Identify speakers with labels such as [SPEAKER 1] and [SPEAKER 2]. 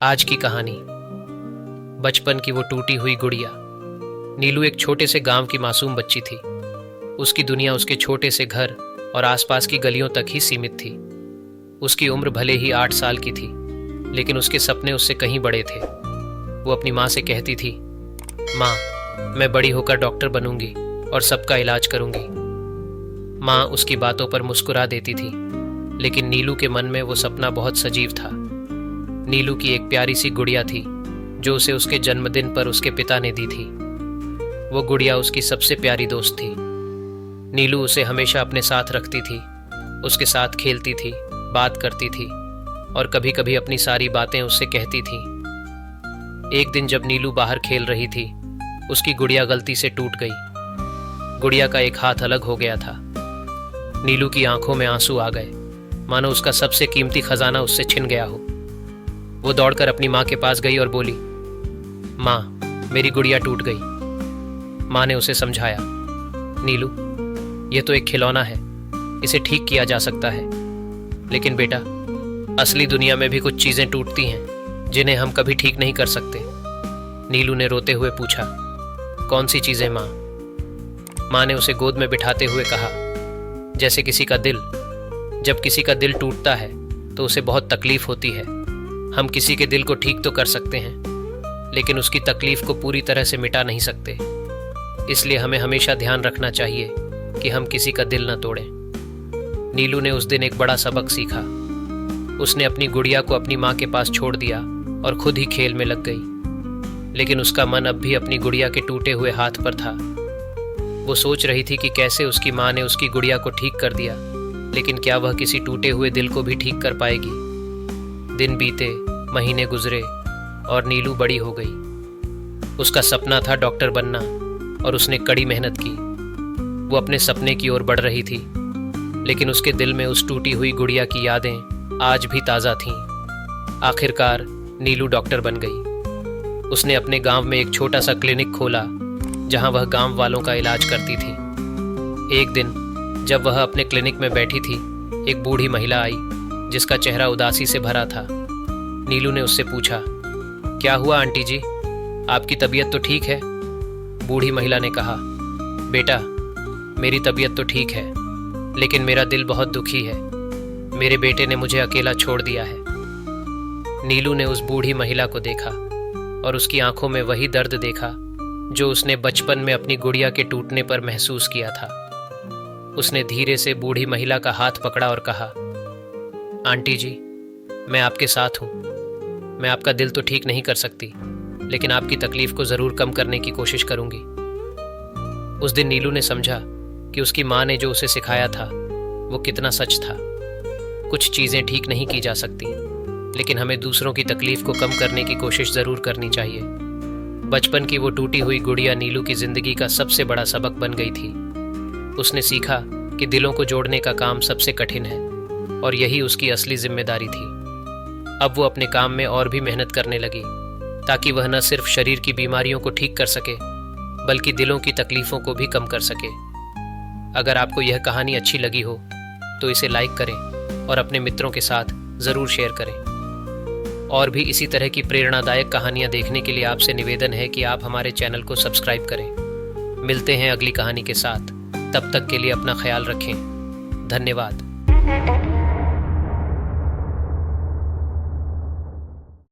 [SPEAKER 1] आज की कहानी, बचपन की वो टूटी हुई गुड़िया। नीलू एक छोटे से गांव की मासूम बच्ची थी। उसकी दुनिया उसके छोटे से घर और आसपास की गलियों तक ही सीमित थी। उसकी उम्र भले ही 8 साल की थी, लेकिन उसके सपने उससे कहीं बड़े थे। वो अपनी माँ से कहती थी, माँ, मैं बड़ी होकर डॉक्टर बनूंगी और सबका इलाज करूंगी। माँ उसकी बातों पर मुस्कुरा देती थी, लेकिन नीलू के मन में वो सपना बहुत सजीव था। नीलू की एक प्यारी सी गुड़िया थी जो उसे उसके जन्मदिन पर उसके पिता ने दी थी। वो गुड़िया उसकी सबसे प्यारी दोस्त थी। नीलू उसे हमेशा अपने साथ रखती थी, उसके साथ खेलती थी, बात करती थी और कभी कभी अपनी सारी बातें उससे कहती थी। एक दिन जब नीलू बाहर खेल रही थी, उसकी गुड़िया गलती से टूट गई। गुड़िया का एक हाथ अलग हो गया था। नीलू की आंखों में आंसू आ गए, मानो उसका सबसे कीमती खजाना उससे छिन गया हो। वो दौड़कर अपनी माँ के पास गई और बोली, माँ, मेरी गुड़िया टूट गई। माँ ने उसे समझाया, नीलू, ये तो एक खिलौना है, इसे ठीक किया जा सकता है। लेकिन बेटा, असली दुनिया में भी कुछ चीजें टूटती हैं जिन्हें हम कभी ठीक नहीं कर सकते। नीलू ने रोते हुए पूछा, कौन सी चीजें माँ? माँ ने उसे गोद में बिठाते हुए कहा, जैसे किसी का दिल। जब किसी का दिल टूटता है तो उसे बहुत तकलीफ होती है। हम किसी के दिल को ठीक तो कर सकते हैं, लेकिन उसकी तकलीफ को पूरी तरह से मिटा नहीं सकते। इसलिए हमें हमेशा ध्यान रखना चाहिए कि हम किसी का दिल न तोड़ें। नीलू ने उस दिन एक बड़ा सबक सीखा। उसने अपनी गुड़िया को अपनी माँ के पास छोड़ दिया और खुद ही खेल में लग गई। लेकिन उसका मन अब भी अपनी गुड़िया के टूटे हुए हाथ पर था। वो सोच रही थी कि कैसे उसकी माँ ने उसकी गुड़िया को ठीक कर दिया, लेकिन क्या वह किसी टूटे हुए दिल को भी ठीक कर पाएगी? दिन बीते, महीने गुजरे और नीलू बड़ी हो गई। उसका सपना था डॉक्टर बनना और उसने कड़ी मेहनत की। वो अपने सपने की ओर बढ़ रही थी, लेकिन उसके दिल में उस टूटी हुई गुड़िया की यादें आज भी ताज़ा थीं। आखिरकार नीलू डॉक्टर बन गई। उसने अपने गांव में एक छोटा सा क्लिनिक खोला जहां वह गांव वालों का इलाज करती थी। एक दिन जब वह अपने क्लिनिक में बैठी थी, एक बूढ़ी महिला आई जिसका चेहरा उदासी से भरा था। नीलू ने उससे पूछा, क्या हुआ आंटी जी, आपकी तबीयत तो ठीक है? बूढ़ी महिला ने कहा, बेटा, मेरी तबीयत तो ठीक है, लेकिन मेरा दिल बहुत दुखी है। मेरे बेटे ने मुझे अकेला छोड़ दिया है। नीलू ने उस बूढ़ी महिला को देखा और उसकी आंखों में वही दर्द देखा जो उसने बचपन में अपनी गुड़िया के टूटने पर महसूस किया था। उसने धीरे से बूढ़ी महिला का हाथ पकड़ा और कहा, आंटी जी, मैं आपके साथ हूँ। मैं आपका दिल तो ठीक नहीं कर सकती, लेकिन आपकी तकलीफ को ज़रूर कम करने की कोशिश करूँगी। उस दिन नीलू ने समझा कि उसकी माँ ने जो उसे सिखाया था वो कितना सच था। कुछ चीज़ें ठीक नहीं की जा सकती, लेकिन हमें दूसरों की तकलीफ को कम करने की कोशिश ज़रूर करनी चाहिए। बचपन की वो टूटी हुई गुड़िया नीलू की ज़िंदगी का सबसे बड़ा सबक बन गई थी। उसने सीखा कि दिलों को जोड़ने का काम सबसे कठिन है और यही उसकी असली जिम्मेदारी थी। अब वो अपने काम में और भी मेहनत करने लगी ताकि वह न सिर्फ शरीर की बीमारियों को ठीक कर सके, बल्कि दिलों की तकलीफों को भी कम कर सके। अगर आपको यह कहानी अच्छी लगी हो तो इसे लाइक करें और अपने मित्रों के साथ ज़रूर शेयर करें। और भी इसी तरह की प्रेरणादायक कहानियाँ देखने के लिए आपसे निवेदन है कि आप हमारे चैनल को सब्सक्राइब करें। मिलते हैं अगली कहानी के साथ। तब तक के लिए अपना ख्याल रखें। धन्यवाद।